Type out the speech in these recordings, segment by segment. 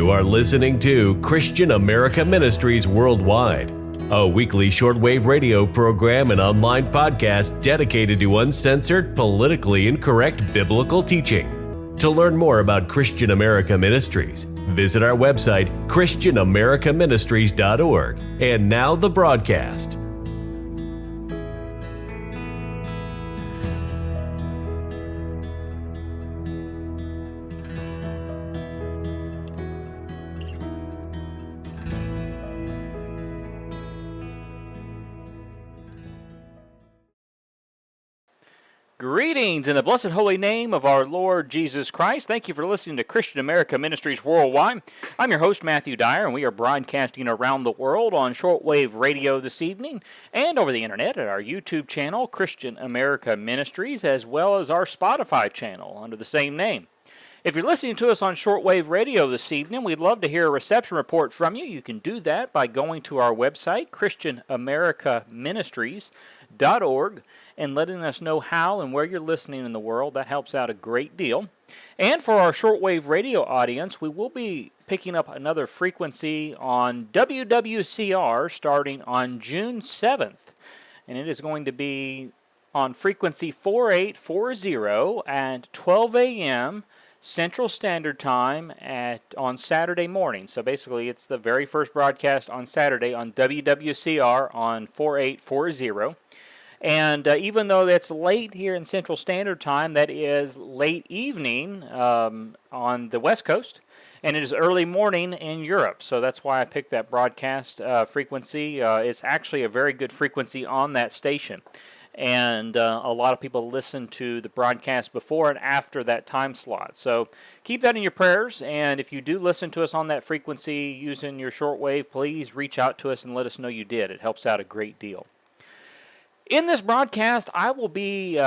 You are listening to Christian America Ministries Worldwide, a weekly shortwave radio program and online podcast dedicated to uncensored, politically incorrect biblical teaching. To learn more about Christian America Ministries, visit our website, christianamericaministries.org. And now the broadcast. Greetings in the blessed holy name of our Lord Jesus Christ. Thank you for listening to Christian America Ministries Worldwide. I'm your host, Matthew Dyer, and we are broadcasting around the world on shortwave radio this evening and over the internet at our YouTube channel, Christian America Ministries, as well as our Spotify channel under the same name. If you're listening to us on shortwave radio this evening, we'd love to hear a reception report from you. You can do that by going to our website, christianamericaministries.org, and letting us know how and where you're listening in the world. That helps out a great deal. And for our shortwave radio audience, we will be picking up another frequency on WWCR starting on June 7th. And it is going to be on frequency 4840 at 12 a.m. Central Standard Time on Saturday morning. So basically, it's the very first broadcast on Saturday on WWCR on 4840. And even though that's late here in Central Standard Time, that is late evening on the West Coast, and it is early morning in Europe. So that's why I picked that broadcast frequency. It's actually a very good frequency on that station. And a lot of people listen to the broadcast before and after that time slot. So keep that in your prayers, and if you do listen to us on that frequency using your shortwave, please reach out to us and let us know you did. It helps out a great deal. In this broadcast, I will be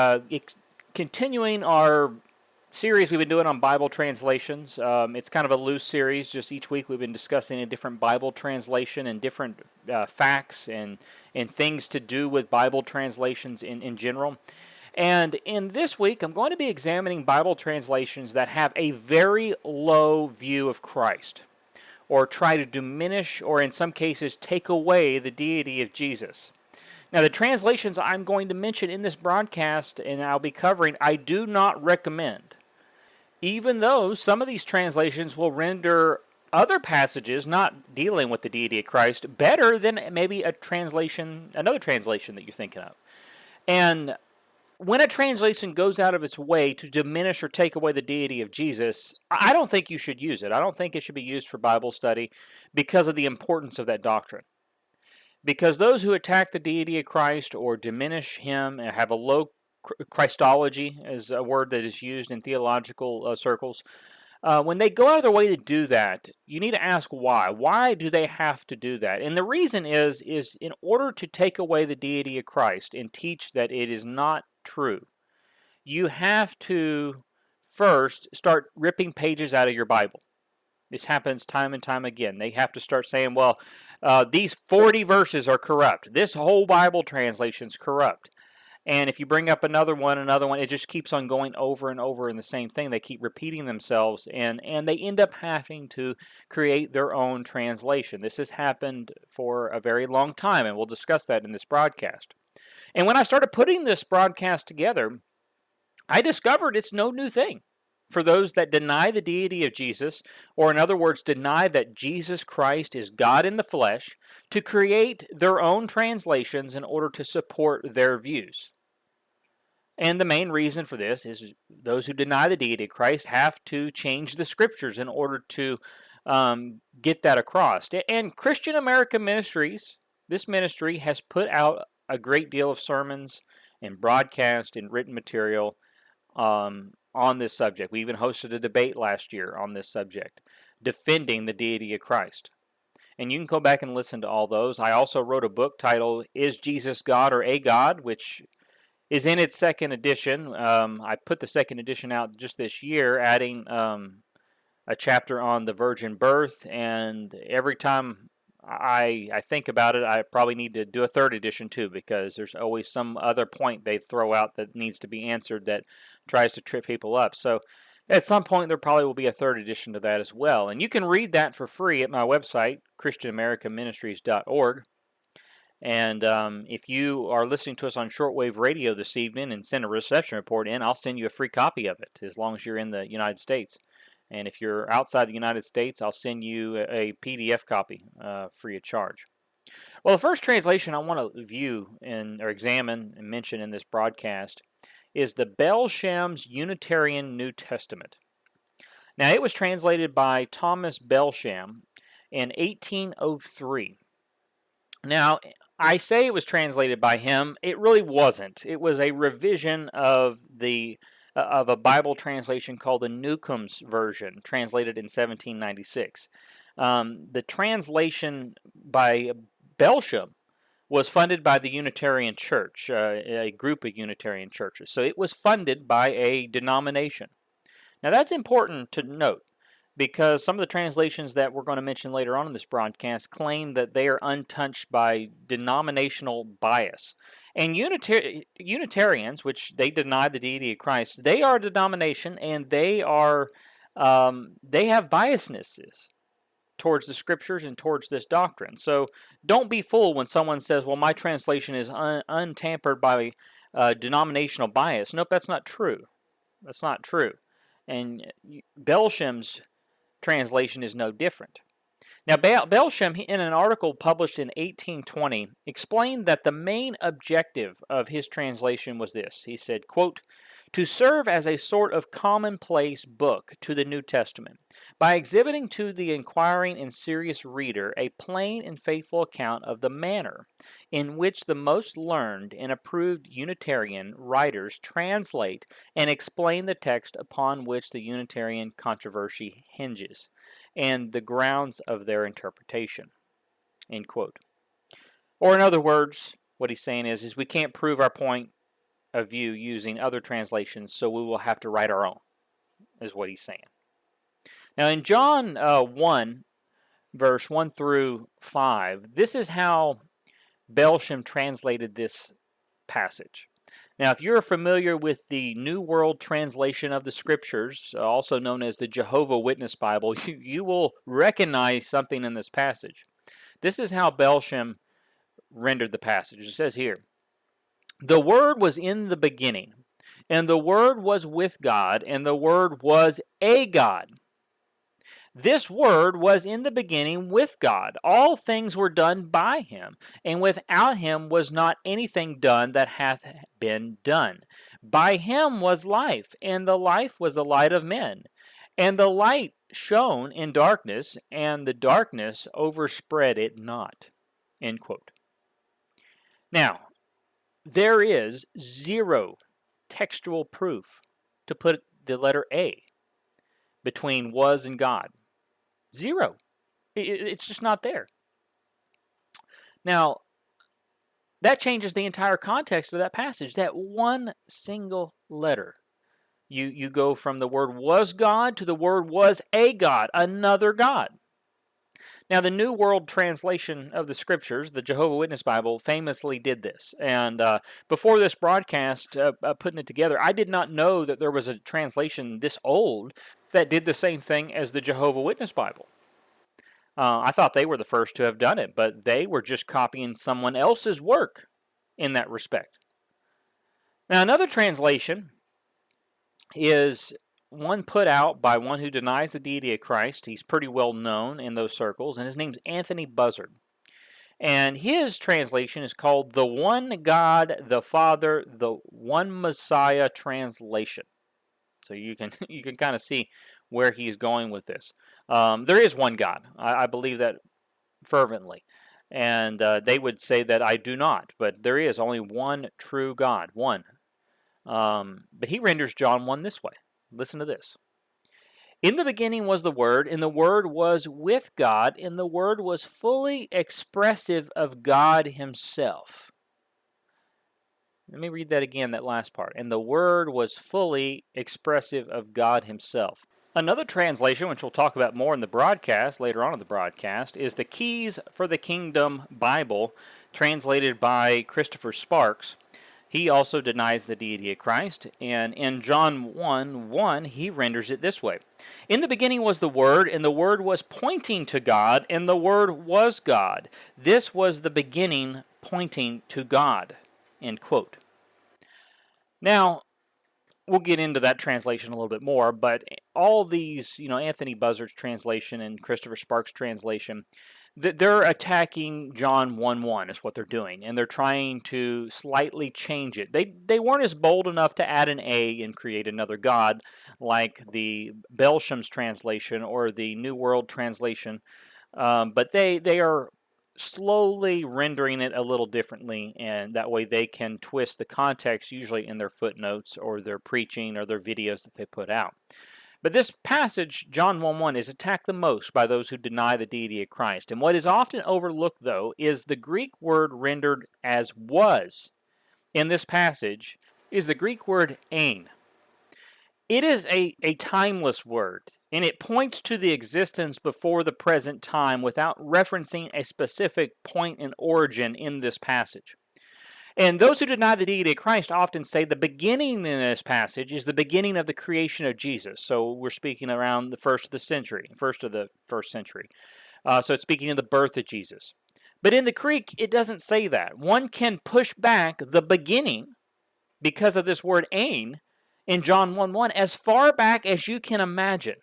continuing our series we've been doing on Bible translations. It's kind of a loose series. Just each week we've been discussing a different Bible translation and different facts and things to do with Bible translations in general. And in this week, I'm going to be examining Bible translations that have a very low view of Christ, or try to diminish, or in some cases take away the deity of Jesus. Now, the translations I'm going to mention in this broadcast and I'll be covering, I do not recommend. Even though some of these translations will render other passages not dealing with the deity of Christ better than maybe another translation that you're thinking of. And when a translation goes out of its way to diminish or take away the deity of Jesus, I don't think you should use it. I don't think it should be used for Bible study because of the importance of that doctrine. Because those who attack the deity of Christ or diminish him and have a low Christology, is a word that is used in theological circles, when they go out of their way to do that, you need to ask why. Why do they have to do that? And the reason is in order to take away the deity of Christ and teach that it is not true, you have to first start ripping pages out of your Bible. This happens time and time again. They have to start saying, well, these 40 verses are corrupt. This whole Bible translation is corrupt. And if you bring up another one, it just keeps on going over and over in the same thing. They keep repeating themselves, and they end up having to create their own translation. This has happened for a very long time, and we'll discuss that in this broadcast. And when I started putting this broadcast together, I discovered it's no new thing for those that deny the deity of Jesus, or in other words, deny that Jesus Christ is God in the flesh, to create their own translations in order to support their views. And the main reason for this is those who deny the deity of Christ have to change the Scriptures in order to get that across. And Christian America Ministries, this ministry, has put out a great deal of sermons and broadcast and written material on this subject. We even hosted a debate last year on this subject, defending the deity of Christ. And you can go back and listen to all those. I also wrote a book titled, Is Jesus God or a God?, which is in its second edition. I put the second edition out just this year, adding a chapter on the virgin birth, and every time I think about it, I probably need to do a third edition too, because there's always some other point they throw out that needs to be answered that tries to trip people up. So At some point, there probably will be a third edition to that as well. And you can read that for free at my website, ChristianAmericanMinistries.org. And if you are listening to us on shortwave radio this evening and send a reception report in, I'll send you a free copy of it as long as you're in the United States. And if you're outside the United States, I'll send you a PDF copy free of charge. Well, the first translation I want to view or examine and mention in this broadcast is the Belsham's Unitarian New Testament. Now, it was translated by Thomas Belsham in 1803. Now, I say it was translated by him. It really wasn't. It was a revision of a Bible translation called the Newcomb's Version, translated in 1796. The translation by Belsham was funded by the Unitarian Church, a group of Unitarian churches. So it was funded by a denomination. Now that's important to note because some of the translations that we're going to mention later on in this broadcast claim that they are untouched by denominational bias. And Unitarians, which they deny the deity of Christ, they are a denomination and they have biasnesses towards the Scriptures and towards this doctrine. So don't be fooled when someone says, well, my translation is untampered by denominational bias. Nope, that's not true. That's not true. And Belsham's translation is no different. Now, Belsham, in an article published in 1820, explained that the main objective of his translation was this. He said, quote, to serve as a sort of commonplace book to the New Testament, by exhibiting to the inquiring and serious reader a plain and faithful account of the manner in which the most learned and approved Unitarian writers translate and explain the text upon which the Unitarian controversy hinges, and the grounds of their interpretation. End quote. Or in other words, what he's saying is we can't prove our point of view using other translations, so we will have to write our own, is what he's saying. Now in John 1, verse 1 through 5, this is how Belsham translated this passage. Now, if you're familiar with the New World Translation of the Scriptures, also known as the Jehovah Witness Bible, you will recognize something in this passage. This is how Belsham rendered the passage. It says here, the Word was in the beginning, and the Word was with God, and the Word was a God. This Word was in the beginning with God. All things were done by him, and without him was not anything done that hath been done. By him was life, and the life was the light of men. And the light shone in darkness, and the darkness overspread it not. End quote. Now, there is zero textual proof to put the letter A between was and God. Zero. It's just not there. Now, that changes the entire context of that passage. That one single letter. You go from the word was God to the word was a God, another God. Now, the New World Translation of the Scriptures, the Jehovah Witness Bible, famously did this. And before this broadcast, putting it together, I did not know that there was a translation this old that did the same thing as the Jehovah Witness Bible. I thought they were the first to have done it, but they were just copying someone else's work in that respect. Now, another translation is one put out by one who denies the deity of Christ. He's pretty well known in those circles, and his name's Anthony Buzzard. And his translation is called The One God, the Father, the One Messiah Translation. So you can kind of see where he's going with this. There is one God. I believe that fervently. And they would say that I do not, but there is only one true God, one. But he renders John 1 this way. Listen to this. In the beginning was the Word, and the Word was with God, and the Word was fully expressive of God himself. Let me read that again, that last part. And the Word was fully expressive of God himself. Another translation, which we'll talk about more in the broadcast, later on in the broadcast, is the Keys for the Kingdom Bible, translated by Christopher Sparks. He also denies the deity of Christ, and in John 1:1, he renders it this way. In the beginning was the Word, and the Word was pointing to God, and the Word was God. This was the beginning pointing to God. End quote. Now, we'll get into that translation a little bit more, but all these, Anthony Buzzard's translation and Christopher Sparks' translation, they're attacking John 1:1 is what they're doing, and they're trying to slightly change it. They weren't as bold enough to add an A and create another God like the Belsham's translation or the New World translation, but they are slowly rendering it a little differently, and that way they can twist the context, usually in their footnotes or their preaching or their videos that they put out. But this passage, John 1:1, is attacked the most by those who deny the deity of Christ. And what is often overlooked, though, is the Greek word rendered as was in this passage is the Greek word ein. It is a timeless word, and it points to the existence before the present time without referencing a specific point in origin in this passage. And those who deny the deity of Christ often say the beginning in this passage is the beginning of the creation of Jesus. So we're speaking around the first of the first century. So it's speaking of the birth of Jesus. But in the Greek, it doesn't say that. One can push back the beginning because of this word ein in John 1:1 as far back as you can imagine.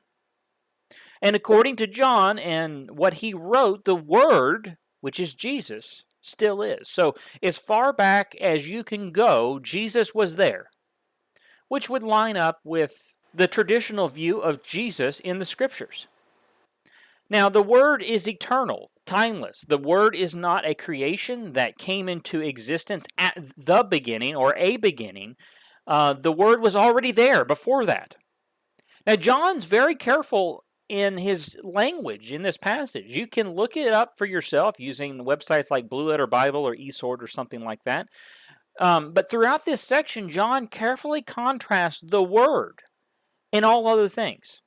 And according to John and what he wrote, the Word, which is Jesus, still is. So as far back as you can go, Jesus was there, which would line up with the traditional view of Jesus in the Scriptures. Now, the Word is eternal, timeless. The Word is not a creation that came into existence at the beginning or a beginning. The Word was already there before that. Now, John's very careful in his language in this passage. You can look it up for yourself using websites like Blue Letter Bible or eSword or something like that. But throughout this section, John carefully contrasts the Word and all other things.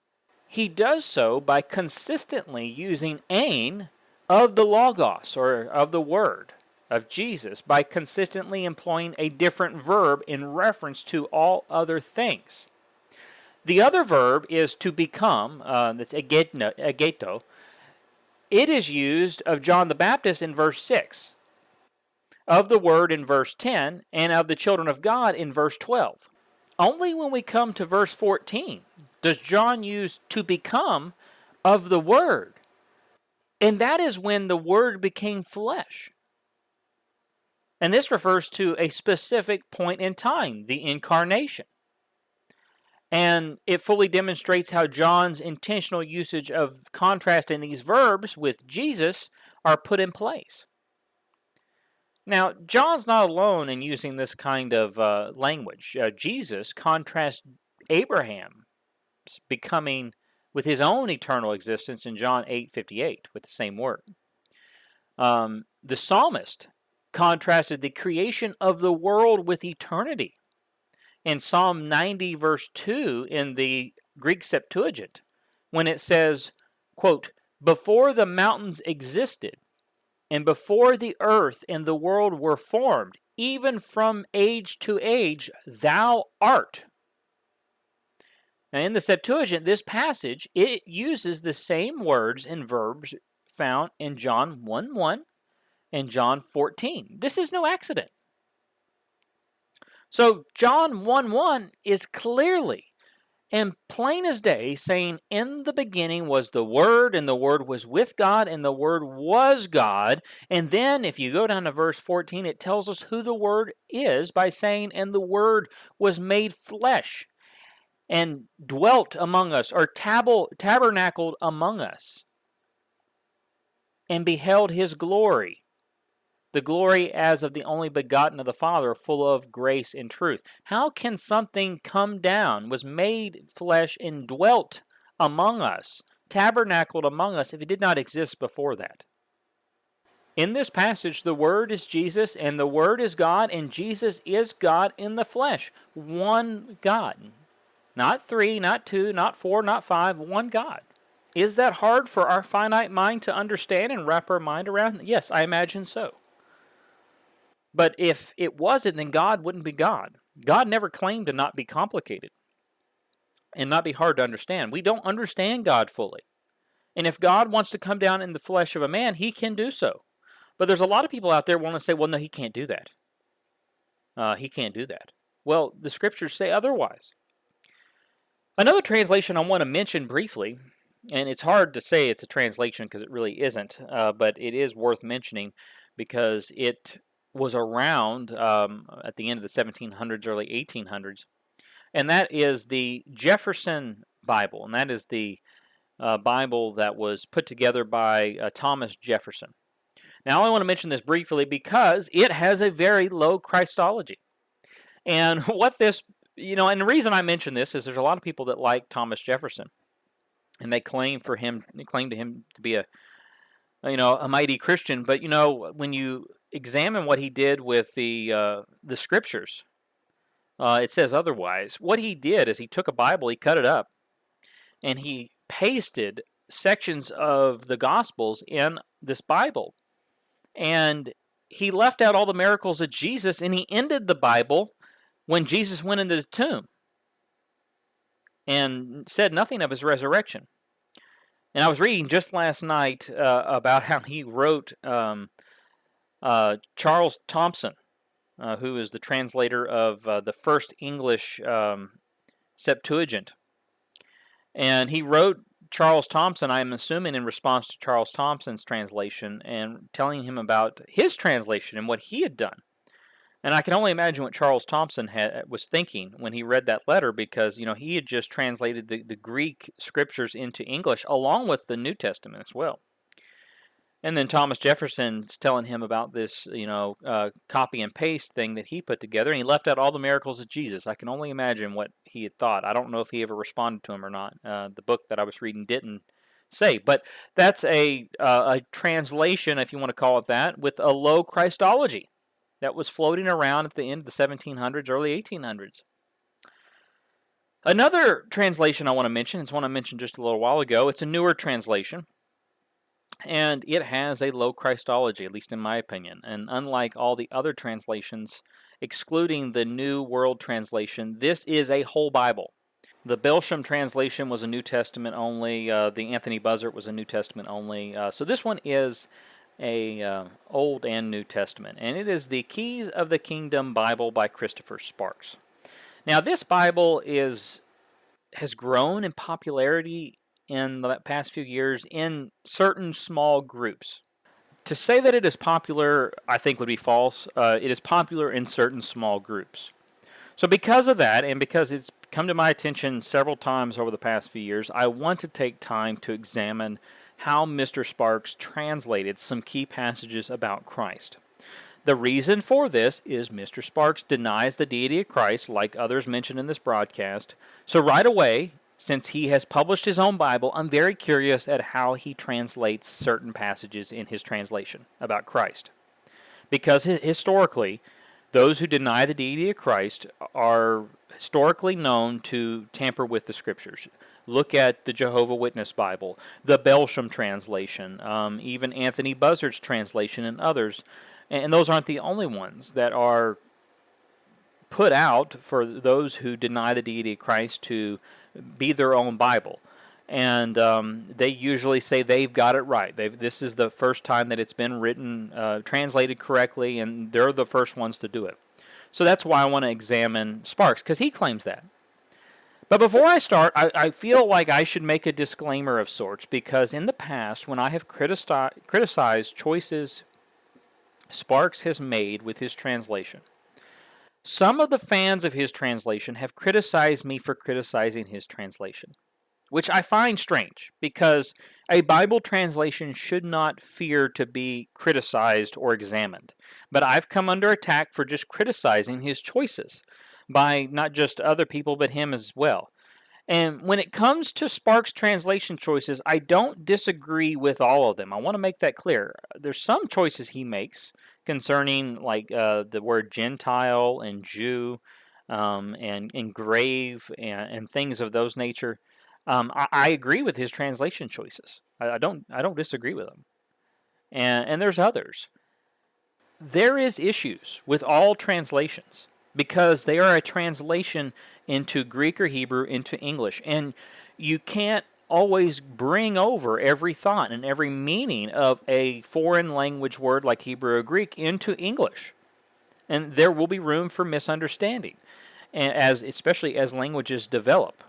He does so by consistently using ein of the Logos, or of the Word of Jesus, by consistently employing a different verb in reference to all other things. The other verb is to become, that's ageto. It is used of John the Baptist in verse 6, of the Word in verse 10, and of the children of God in verse 12. Only when we come to verse 14 does John use to become of the Word. And that is when the Word became flesh. And this refers to a specific point in time, the incarnation. And it fully demonstrates how John's intentional usage of contrasting these verbs with Jesus are put in place. Now, John's not alone in using this kind of language. Jesus contrasts Abraham's becoming with his own eternal existence in John 8:58 with the same word. The psalmist contrasted the creation of the world with eternity in Psalm 90 verse 2 in the Greek Septuagint, when it says, quote, "Before the mountains existed, and before the earth and the world were formed, even from age to age, thou art." Now in the Septuagint, this passage, it uses the same words and verbs found in John 1:1 and John 14. This is no accident. So John 1:1 is clearly and plain as day saying, in the beginning was the Word, and the Word was with God, and the Word was God. And then if you go down to verse 14, it tells us who the Word is by saying, and the Word was made flesh and dwelt among us, or tabernacled among us, and beheld his glory. The glory as of the only begotten of the Father, full of grace and truth. How can something come down, was made flesh, and dwelt among us, tabernacled among us, if it did not exist before that? In this passage, the Word is Jesus, and the Word is God, and Jesus is God in the flesh. One God. Not three, not two, not four, not five, one God. Is that hard for our finite mind to understand and wrap our mind around? Yes, I imagine so. But if it wasn't, then God wouldn't be God. God never claimed to not be complicated and not be hard to understand. We don't understand God fully. And if God wants to come down in the flesh of a man, he can do so. But there's a lot of people out there want to say, well, no, he can't do that. He can't do that. Well, the scriptures say otherwise. Another translation I want to mention briefly, and it's hard to say it's a translation because it really isn't, but it is worth mentioning because it was around at the end of the 1700s, early 1800s, and that is the Jefferson Bible, and that is the Bible that was put together by Thomas Jefferson. Now, I want to mention this briefly because it has a very low Christology. And what this, and the reason I mention this is there's a lot of people that like Thomas Jefferson, and they claim to him to be a mighty Christian. But when you examine what he did with the scriptures, it says otherwise. What he did is he took a Bible, he cut it up, and he pasted sections of the Gospels in this Bible. And he left out all the miracles of Jesus, and he ended the Bible when Jesus went into the tomb and said nothing of his resurrection. And I was reading just last night about how he wrote Charles Thompson, who is the translator of the first English Septuagint. And he wrote Charles Thompson, I'm assuming in response to Charles Thompson's translation, and telling him about his translation and what he had done. And I can only imagine what Charles Thompson was thinking when he read that letter, because he had just translated the Greek scriptures into English along with the New Testament as well. And then Thomas Jefferson's telling him about this, copy and paste thing that he put together, and he left out all the miracles of Jesus. I can only imagine what he had thought. I don't know if he ever responded to him or not. The book that I was reading didn't say, but that's a translation, if you want to call it that, with a low Christology that was floating around at the end of the 1700s, early 1800s. Another translation I want to mention is one I mentioned just a little while ago. It's a newer translation, and it has a low Christology, at least in my opinion. And unlike all the other translations, excluding the New World Translation, this is a whole Bible. The Belsham translation was a New Testament only. The Anthony Buzzard was a New Testament only. So this one is a Old and New Testament, and it is the Keys of the Kingdom Bible by Christopher Sparks. Now, this Bible has grown in popularity in the past few years in certain small groups. To say that it is popular, I think, would be false. It is popular in certain small groups. So because of that, and because it's come to my attention several times over the past few years, I want to take time to examine how Mr. Sparks translated some key passages about Christ. The reason for this is Mr. Sparks denies the deity of Christ, like others mentioned in this broadcast. So right away, since he has published his own Bible, I'm very curious at how he translates certain passages in his translation about Christ. Because historically, those who deny the deity of Christ are historically known to tamper with the Scriptures. Look at the Jehovah's Witness Bible, the Belsham translation, even Anthony Buzzard's translation and others. And those aren't the only ones that are put out for those who deny the deity of Christ to be their own Bible. And they usually say they've got it right. This is the first time that it's been written, translated correctly, and they're the first ones to do it. So that's why I want to examine Sparks, because he claims that. But before I start, I feel like I should make a disclaimer of sorts, because in the past, when I have criticized choices Sparks has made with his translation, some of the fans of his translation have criticized me for criticizing his translation, which I find strange, because a Bible translation should not fear to be criticized or examined. But I've come under attack for just criticizing his choices by not just other people, but him as well. And when it comes to Sparks' translation choices, I don't disagree with all of them. I want to make that clear. There's some choices he makes concerning, like the word Gentile and Jew, and grave and things of those nature. I agree with his translation choices. I don't disagree with them. And there's others. there is issues with all translations because they are a translation into Greek or Hebrew into English, and you can't always bring over every thought and every meaning of a foreign language word like Hebrew or Greek into English, and there will be room for misunderstanding, especially as languages develop.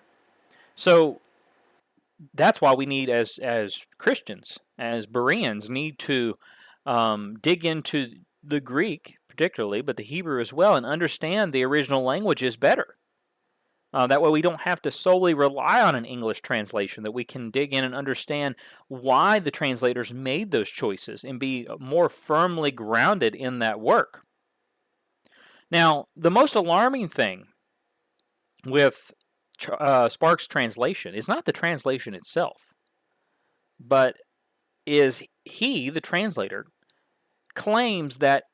So that's why we need, as Christians, as Bereans, need to dig into the Greek particularly, but the Hebrew as well, and understand the original languages better. That way we don't have to solely rely on an English translation, that we can dig in and understand why the translators made those choices and be more firmly grounded in that work. Now, the most alarming thing with Sparks' translation is not the translation itself, but is he, the translator, claims that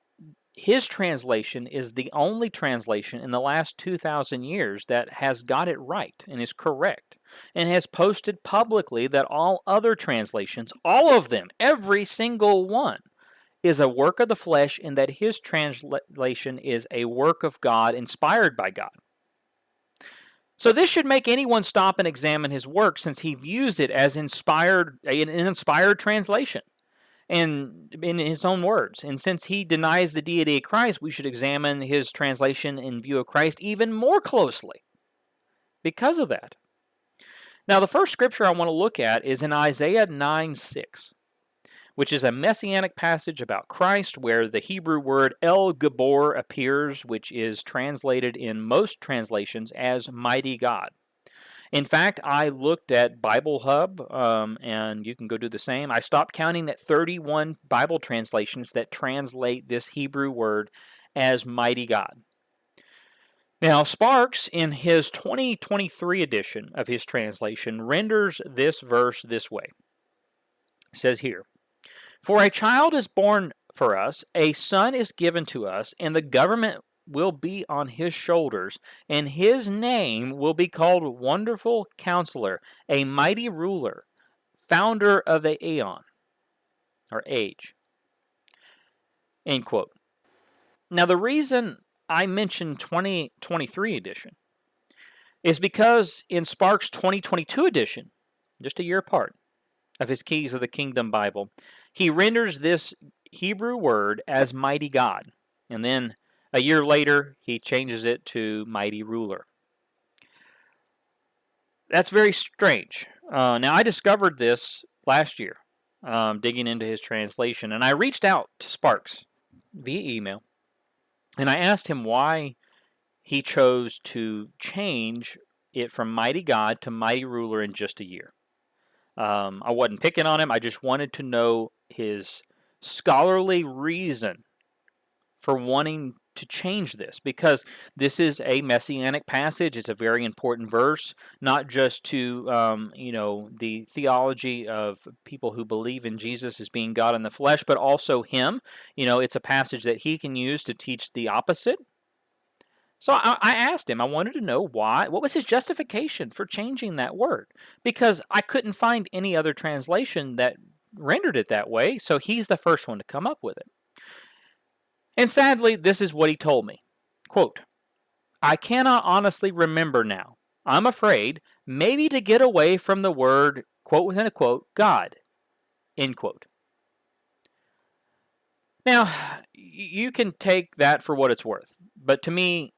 his translation is the only translation in the last 2,000 years that has got it right and is correct, and has posted publicly that all other translations, all of them, every single one, is a work of the flesh, and that his translation is a work of God, inspired by God. So this should make anyone stop and examine his work, since he views it as an inspired translation, and in his own words. And since he denies the deity of Christ, we should examine his translation in view of Christ even more closely because of that. Now, the first scripture I want to look at is in Isaiah 9:6, which is a messianic passage about Christ, where the Hebrew word El Gabor appears, which is translated in most translations as mighty God. In fact, I looked at Bible Hub, and you can go do the same. I stopped counting at 31 Bible translations that translate this Hebrew word as mighty God. Now, Sparks, in his 2023 edition of his translation, renders this verse this way. It says here, "For a child is born for us, a son is given to us, and the government will be on his shoulders, and his name will be called Wonderful Counselor, a Mighty Ruler, Founder of the Aeon," or age. End quote. Now, the reason I mentioned 2023 edition is because in Sparks' 2022 edition, just a year apart, of his Keys of the Kingdom Bible, he renders this Hebrew word as mighty God, and then a year later, he changes it to mighty ruler. That's very strange. Now, I discovered this last year, digging into his translation, and I reached out to Sparks via email, and I asked him why he chose to change it from mighty God to mighty ruler in just a year. I wasn't picking on him. I just wanted to know his scholarly reason for wanting to change this, because this is a messianic passage. It's a very important verse, not just to the theology of people who believe in Jesus as being God in the flesh, but also him. It's a passage that he can use to teach the opposite. So I asked him, I wanted to know what was his justification for changing that word, because I couldn't find any other translation that rendered it that way, so he's the first one to come up with it. And sadly, this is what he told me. Quote, "I cannot honestly remember now. I'm afraid maybe to get away from the word, quote within a quote, God," end quote. Now, you can take that for what it's worth, but to me,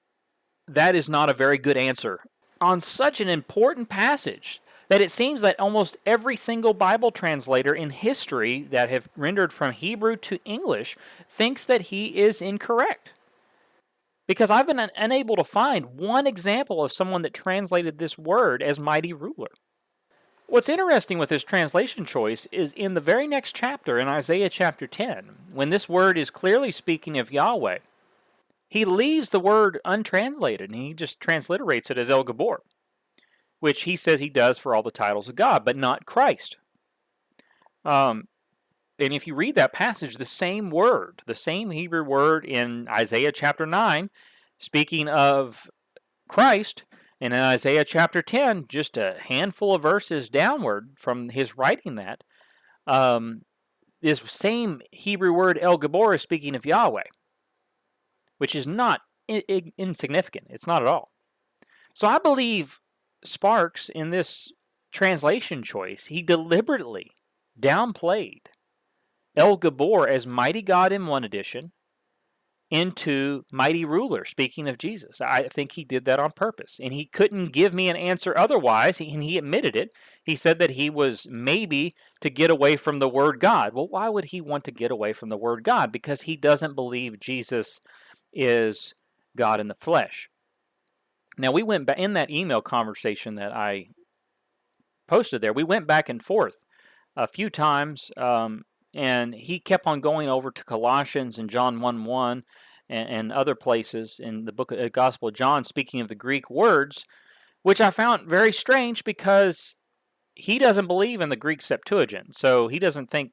that is not a very good answer on such an important passage that it seems that almost every single Bible translator in history that have rendered from Hebrew to English thinks that he is incorrect. Because I've been unable to find one example of someone that translated this word as mighty ruler. What's interesting with this translation choice is in the very next chapter, in Isaiah chapter 10, when this word is clearly speaking of Yahweh, he leaves the word untranslated, and he just transliterates it as El Gabor, which he says he does for all the titles of God, but not Christ. And if you read that passage, the same word, the same Hebrew word in Isaiah chapter 9, speaking of Christ, and in Isaiah chapter 10, just a handful of verses downward from his writing that, this same Hebrew word El Gabor is speaking of Yahweh, which is not insignificant. It's not at all. So I believe Sparks, in this translation choice, he deliberately downplayed El Gabor as mighty God in one edition into mighty ruler, speaking of Jesus. I think he did that on purpose, and he couldn't give me an answer otherwise, and he admitted it. He said that he was maybe to get away from the word God. Well, why would he want to get away from the word God? Because he doesn't believe Jesus is God in the flesh. Now, we went back in that email conversation that I posted there. We went back and forth a few times, and he kept on going over to Colossians and John 1:1 and other places in the book of the Gospel of John, speaking of the Greek words, which I found very strange because he doesn't believe in the Greek Septuagint. So he doesn't think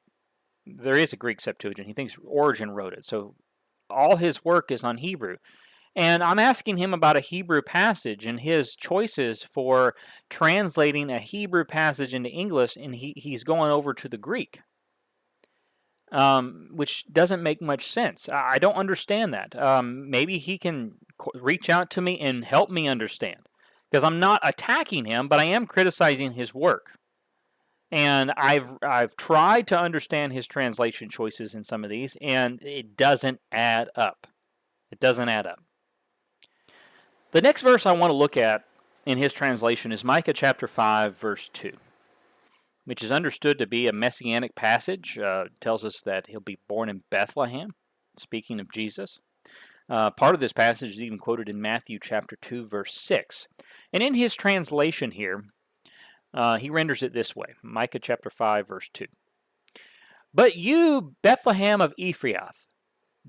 there is a Greek Septuagint. He thinks Origen wrote it. So all his work is on Hebrew. And I'm asking him about a Hebrew passage and his choices for translating a Hebrew passage into English, and he's going over to the Greek. Which doesn't make much sense. I don't understand that. Maybe he can reach out to me and help me understand. Because I'm not attacking him, but I am criticizing his work. And I've tried to understand his translation choices in some of these, and it doesn't add up. It doesn't add up. The next verse I want to look at in his translation is Micah chapter 5, verse 2. Which is understood to be a messianic passage. Tells us that he'll be born in Bethlehem, speaking of Jesus. Part of this passage is even quoted in Matthew chapter 2, verse 6. And in his translation here, he renders it this way, Micah chapter 5, verse 2. But you, Bethlehem of Ephrath,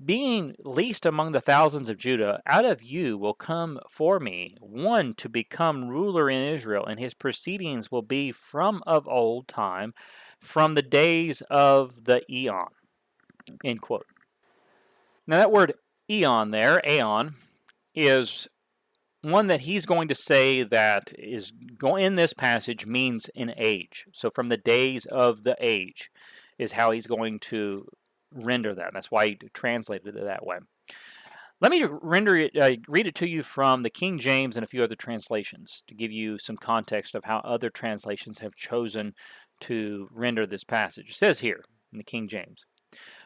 being least among the thousands of Judah, out of you will come for me one to become ruler in Israel, and his proceedings will be from of old time, from the days of the eon. End quote. Now that word eon there, aeon, is one that he's going to say that is in this passage means an age. So from the days of the age is how he's going to render that. That's why he translated it that way. Let me read it to you from the King James and a few other translations to give you some context of how other translations have chosen to render this passage. It says here in the King James,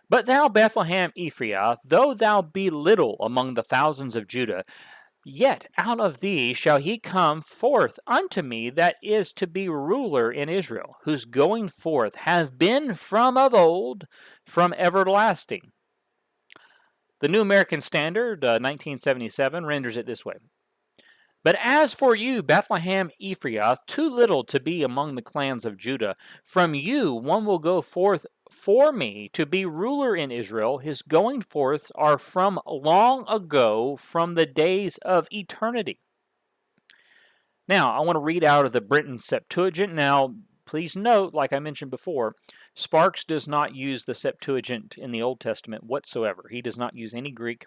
But thou, Bethlehem Ephrath, though thou be little among the thousands of Judah, yet out of thee shall he come forth unto me that is to be ruler in Israel, whose going forth have been from of old, from everlasting. The New American Standard, 1977, renders it this way. But as for you, Bethlehem Ephrath, too little to be among the clans of Judah, from you one will go forth for me to be ruler in Israel. His going forth are from long ago, from the days of eternity. Now, I want to read out of the Britain Septuagint. Now, please note, like I mentioned before, Sparks does not use the Septuagint in the Old Testament whatsoever. He does not use any Greek.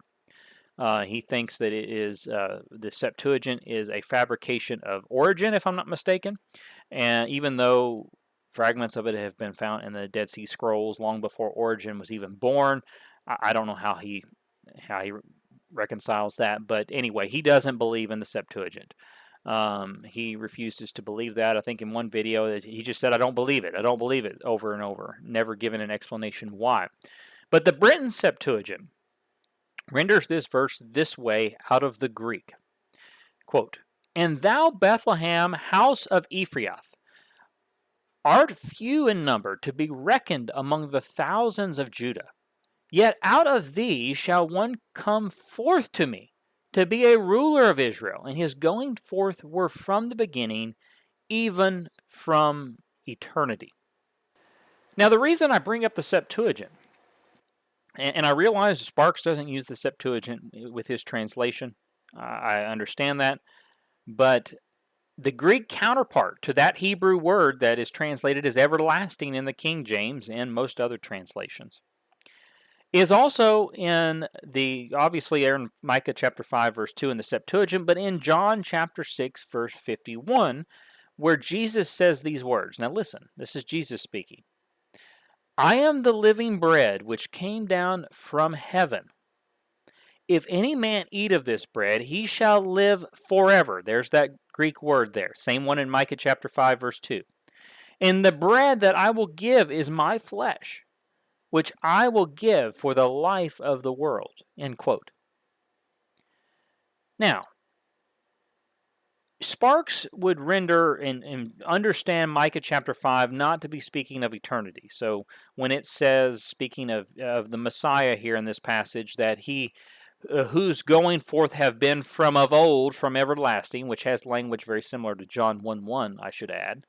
He thinks that it is the Septuagint is a fabrication of Origen, if I'm not mistaken. And even though fragments of it have been found in the Dead Sea Scrolls long before Origen was even born, I don't know how he reconciles that. But anyway, he doesn't believe in the Septuagint. He refuses to believe that. I think in one video that he just said, I don't believe it. I don't believe it, over and over, never given an explanation why. But the Britain Septuagint renders this verse this way out of the Greek. Quote, And thou, Bethlehem, house of Ephrath, art few in number to be reckoned among the thousands of Judah. Yet out of thee shall one come forth to me, to be a ruler of Israel, and his going forth were from the beginning, even from eternity. Now the reason I bring up the Septuagint, and I realize Sparks doesn't use the Septuagint with his translation, I understand that, but the Greek counterpart to that Hebrew word that is translated as everlasting in the King James and most other translations is also in the, obviously in Micah chapter 5 verse 2 in the Septuagint, but in John chapter 6 verse 51, where Jesus says these words. Now listen, this is Jesus speaking. I am the living bread which came down from heaven. If any man eat of this bread, he shall live forever. There's that Greek word there. Same one in Micah chapter 5, verse 2. And the bread that I will give is my flesh, which I will give for the life of the world. End quote. Now, Sparks would render and understand Micah chapter 5 not to be speaking of eternity. So when it says, speaking of the Messiah here in this passage, that he whose going forth have been from of old, from everlasting, which has language very similar to John 1:1, I should add,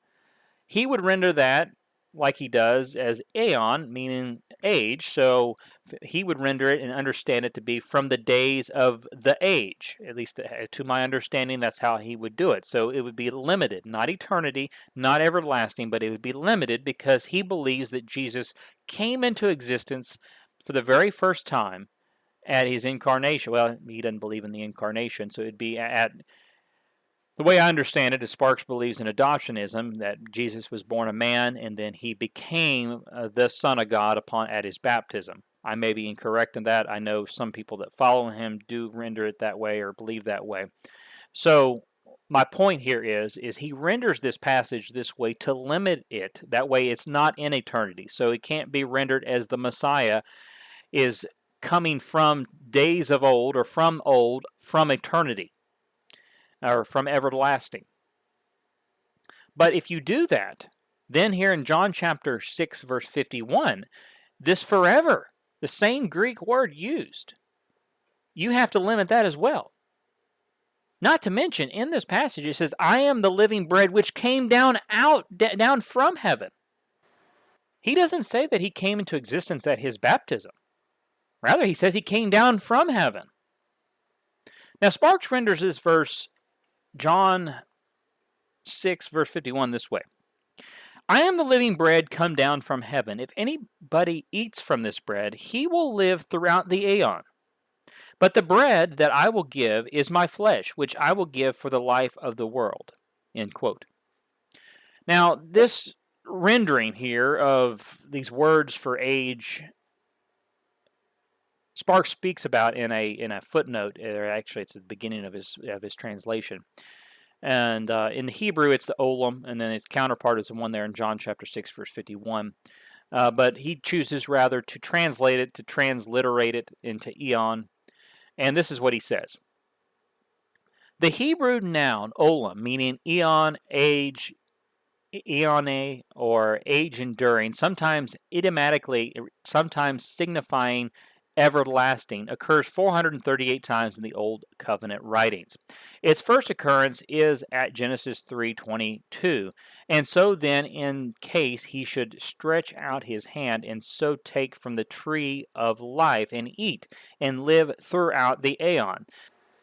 he would render that like he does as aeon, meaning age. So he would render it and understand it to be from the days of the age. At least to my understanding, that's how he would do it. So it would be limited, not eternity, not everlasting, but it would be limited because he believes that Jesus came into existence for the very first time at his incarnation. Well, he doesn't believe in the incarnation, so it'd be at... The way I understand it is Sparks believes in adoptionism, that Jesus was born a man and then he became the Son of God at his baptism. I may be incorrect in that. I know some people that follow him do render it that way or believe that way. So my point here is he renders this passage this way to limit it. That way it's not in eternity. So it can't be rendered as the Messiah is coming from days of old or from eternity, or from everlasting. But if you do that, then here in John chapter 6, verse 51, this forever, the same Greek word used, you have to limit that as well. Not to mention, in this passage, it says, I am the living bread which came down from heaven. He doesn't say that he came into existence at his baptism. Rather, he says he came down from heaven. Now, Sparks renders this verse, John 6, verse 51, this way. I am the living bread come down from heaven. If anybody eats from this bread, he will live throughout the aeon. But the bread that I will give is my flesh, which I will give for the life of the world. End quote. Now, this rendering here of these words for age, Sparks speaks about in a footnote, or actually it's at the beginning of his translation. And in the Hebrew, it's the olam, and then its counterpart is the one there in John chapter 6, verse 51. But he chooses rather to translate it, to transliterate it into eon. And this is what he says. The Hebrew noun olam, meaning eon, age, eone, or age enduring, sometimes idiomatically, sometimes signifying everlasting, occurs 438 times in the Old Covenant writings. Its first occurrence is at Genesis 3:22, and so then in case he should stretch out his hand and so take from the tree of life and eat and live throughout the aeon.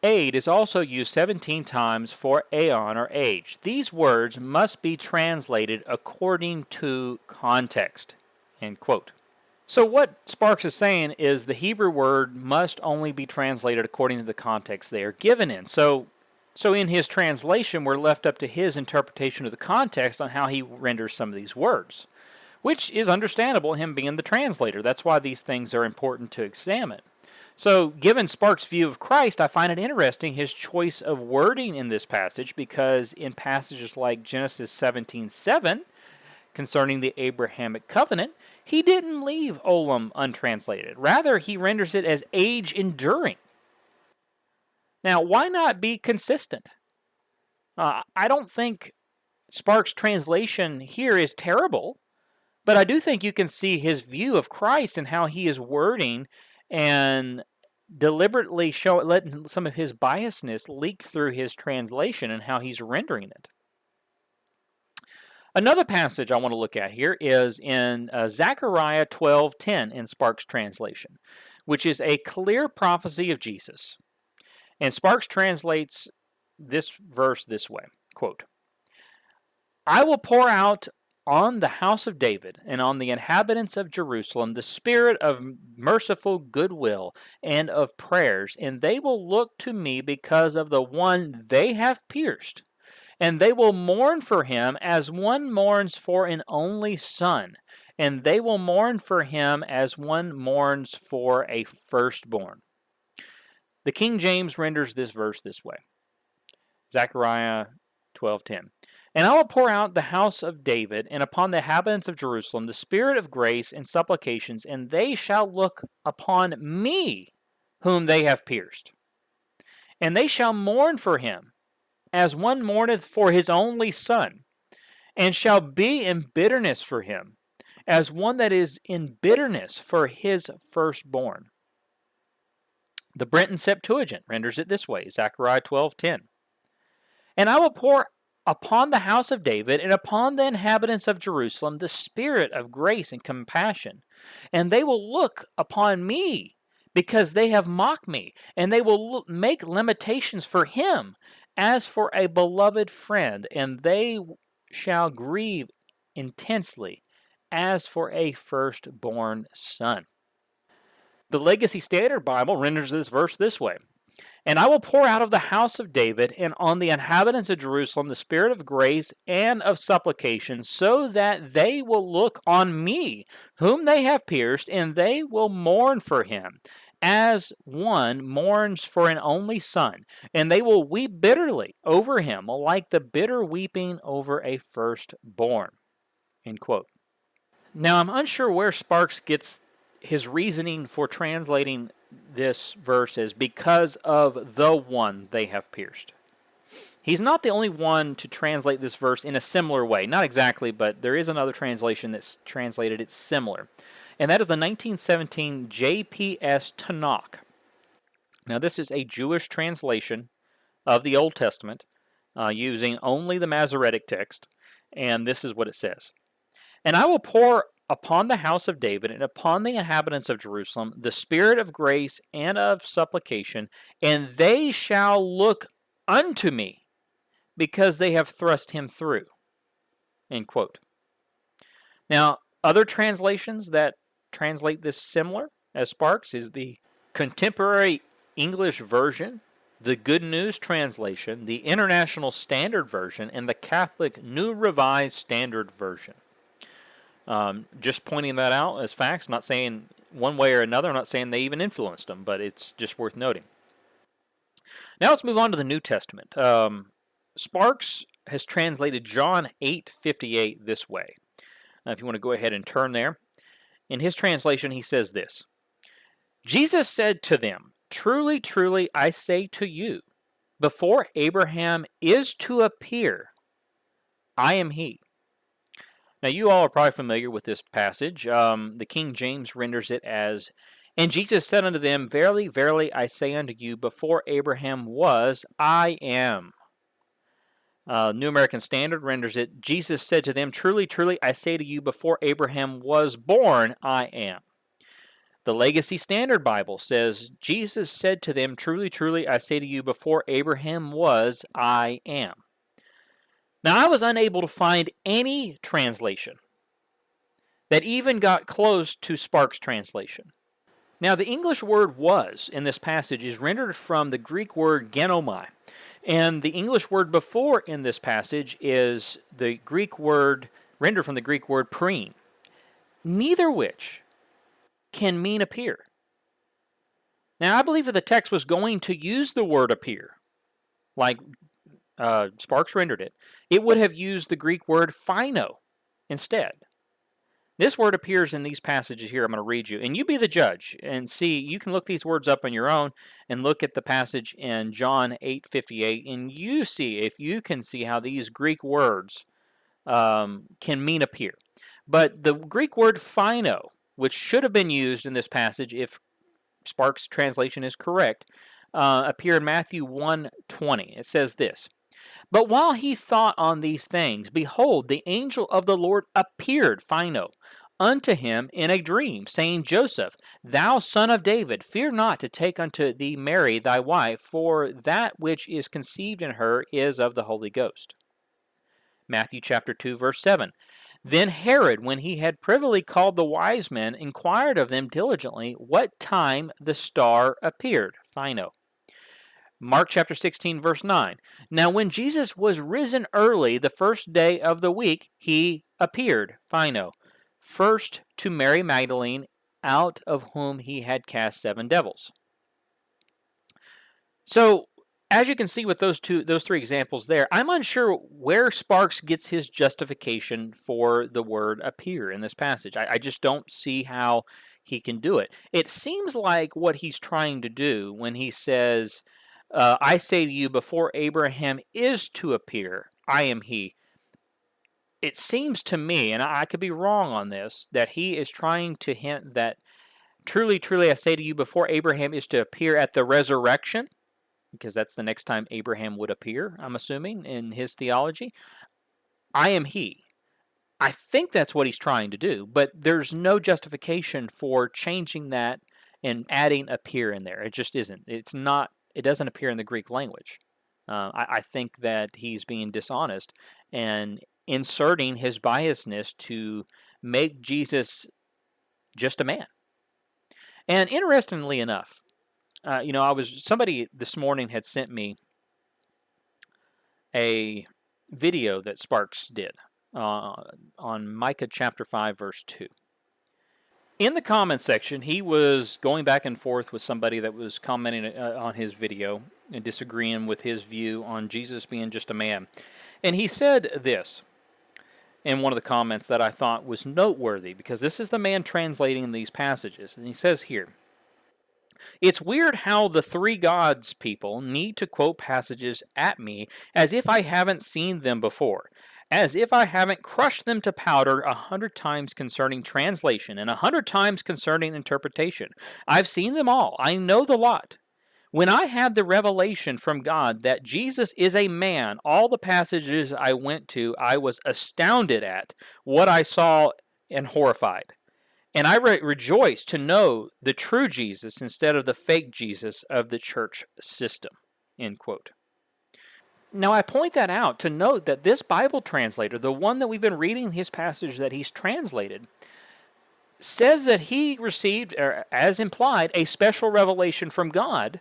Aid is also used 17 times for aeon or age. These words must be translated according to context. End quote. So what Sparks is saying is the Hebrew word must only be translated according to the context they are given in. So in his translation, we're left up to his interpretation of the context on how he renders some of these words, which is understandable, him being the translator. That's why these things are important to examine. So given Sparks' view of Christ, I find it interesting his choice of wording in this passage, because in passages like Genesis 17:7, concerning the Abrahamic covenant, he didn't leave olam untranslated. Rather, he renders it as age enduring. Now, why not be consistent? I don't think Sparks' translation here is terrible, but I do think you can see his view of Christ and how he is wording and deliberately letting some of his biasness leak through his translation and how he's rendering it. Another passage I want to look at here is in Zechariah 12:10 in Sparks' translation, which is a clear prophecy of Jesus. And Sparks translates this verse this way, quote, I will pour out on the house of David and on the inhabitants of Jerusalem the spirit of merciful goodwill and of prayers, and they will look to me because of the one they have pierced. And they will mourn for him as one mourns for an only son, and they will mourn for him as one mourns for a firstborn. The King James renders this verse this way. Zechariah 12:10. And I will pour out the house of David and upon the inhabitants of Jerusalem the spirit of grace and supplications, and they shall look upon me, whom they have pierced. And they shall mourn for him, as one mourneth for his only son, and shall be in bitterness for him, as one that is in bitterness for his firstborn. The Brenton Septuagint renders it this way, Zechariah 12:10. And I will pour upon the house of David and upon the inhabitants of Jerusalem the spirit of grace and compassion, and they will look upon me, because they have mocked me, and they will make lamentations for him as for a beloved friend, and they shall grieve intensely as for a firstborn son. The Legacy Standard Bible renders this verse this way. And I will pour out of the house of David and on the inhabitants of Jerusalem the spirit of grace and of supplication, so that they will look on me, whom they have pierced, and they will mourn for him, as one mourns for an only son, and they will weep bitterly over him, like the bitter weeping over a firstborn. End quote. Now, I'm unsure where Sparks gets his reasoning for translating this verse as because of the one they have pierced. He's not the only one to translate this verse in a similar way. Not exactly, but there is another translation that's translated it similar. And that is the 1917 JPS Tanakh. Now, this is a Jewish translation of the Old Testament using only the Masoretic text. And this is what it says. And I will pour upon the house of David and upon the inhabitants of Jerusalem the spirit of grace and of supplication, and they shall look unto me, because they have thrust him through. End quote. Now, other translations that translate this similar as Sparks is the Contemporary English Version, the Good News Translation, the International Standard Version, and the Catholic New Revised Standard Version. Just pointing that out as facts, not saying one way or another, I'm not saying they even influenced them, but it's just worth noting. Now let's move on to the New Testament. Sparks has translated John 8:58 this way. If you want to go ahead and turn there. In his translation, he says this. Jesus said to them, Truly, truly, I say to you, before Abraham is to appear, I am he. Now, you all are probably familiar with this passage. The King James renders it as, And Jesus said unto them, Verily, verily, I say unto you, before Abraham was, I am. New American Standard renders it, Jesus said to them, Truly, truly, I say to you, before Abraham was born, I am. The Legacy Standard Bible says, Jesus said to them, Truly, truly, I say to you, before Abraham was, I am. Now, I was unable to find any translation that even got close to Sparks' translation. Now, the English word was in this passage is rendered from the Greek word genomai, and the English word before in this passage is the Greek word rendered from the Greek word prein, neither which can mean appear. Now, I believe that the text was going to use the word appear, like Sparks rendered it. It would have used the Greek word phino instead. This word appears in these passages here I'm going to read you. And you be the judge and see, you can look these words up on your own and look at the passage in John 8:58, and you see if you can see how these Greek words can mean appear. But the Greek word phino, which should have been used in this passage if Sparks' translation is correct, appear in Matthew 1:20. It says this, But while he thought on these things, behold, the angel of the Lord appeared, phino, unto him in a dream, saying, Joseph, thou son of David, fear not to take unto thee Mary thy wife, for that which is conceived in her is of the Holy Ghost. Matthew chapter 2, verse 7. Then Herod, when he had privily called the wise men, inquired of them diligently what time the star appeared, phino. Mark chapter 16, verse 9. Now when Jesus was risen early the first day of the week, he appeared, phino, first to Mary Magdalene, out of whom he had cast 7 devils. So, as you can see with those 3 examples there, I'm unsure where Sparks gets his justification for the word appear in this passage. I just don't see how he can do it. It seems like what he's trying to do when he says, I say to you, before Abraham is to appear, I am he. It seems to me, and I could be wrong on this, that he is trying to hint that truly, truly, I say to you, before Abraham is to appear at the resurrection, because that's the next time Abraham would appear, I'm assuming, in his theology, I am he. I think that's what he's trying to do, but there's no justification for changing that and adding appear in there. It just isn't. It doesn't appear in the Greek language. I think that he's being dishonest and inserting his biasness to make Jesus just a man. And interestingly enough, somebody this morning had sent me a video that Sparks did on Micah chapter 5, verse 2. In the comment section, he was going back and forth with somebody that was commenting on his video and disagreeing with his view on Jesus being just a man. And he said this in one of the comments that I thought was noteworthy, because this is the man translating these passages. And he says here, it's weird how the 3 gods people need to quote passages at me as if I haven't seen them before, as if I haven't crushed them to powder 100 times concerning translation and 100 times concerning interpretation. I've seen them all. I know the lot. When I had the revelation from God that Jesus is a man, all the passages I went to, I was astounded at what I saw and horrified. And I rejoice to know the true Jesus instead of the fake Jesus of the church system. End quote. Now, I point that out to note that this Bible translator, the one that we've been reading his passage that he's translated, says that he received, or as implied, a special revelation from God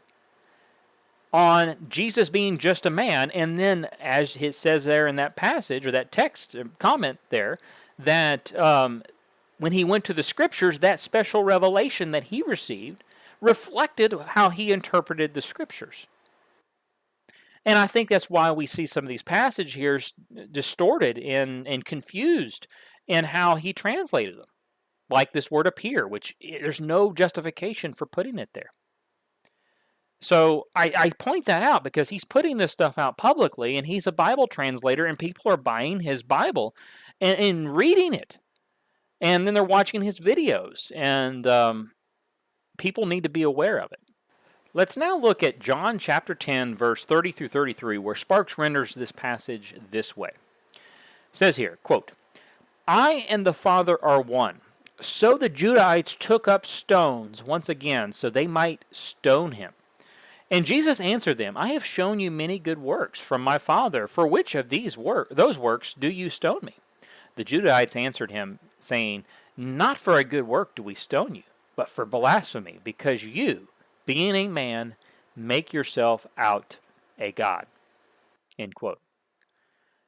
on Jesus being just a man. And then, as it says there in that passage, or that text comment there, that when he went to the Scriptures, that special revelation that he received reflected how he interpreted the Scriptures. And I think that's why we see some of these passages here distorted and confused in how he translated them. Like this word appear, which there's no justification for putting it there. So I point that out because he's putting this stuff out publicly, and he's a Bible translator, and people are buying his Bible and reading it. And then they're watching his videos, and people need to be aware of it. Let's now look at John chapter 10, verse 30 through 33, where Sparks renders this passage this way. It says here, quote, I and the Father are one. So the Judahites took up stones once again, so they might stone him. And Jesus answered them, I have shown you many good works from my Father. For which of those works do you stone me? The Judahites answered him, saying, Not for a good work do we stone you, but for blasphemy, because you, being a man, make yourself out a god. End quote.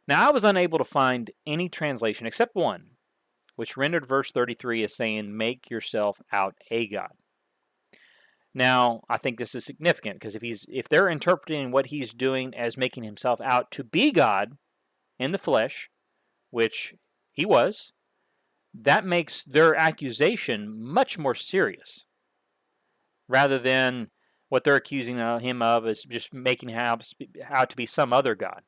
Now, I was unable to find any translation except one, which rendered verse 33 as saying, make yourself out a god. Now, I think this is significant, because if they're interpreting what he's doing as making himself out to be God in the flesh, which he was, that makes their accusation much more serious, rather than what they're accusing him of is just making him out to be some other god.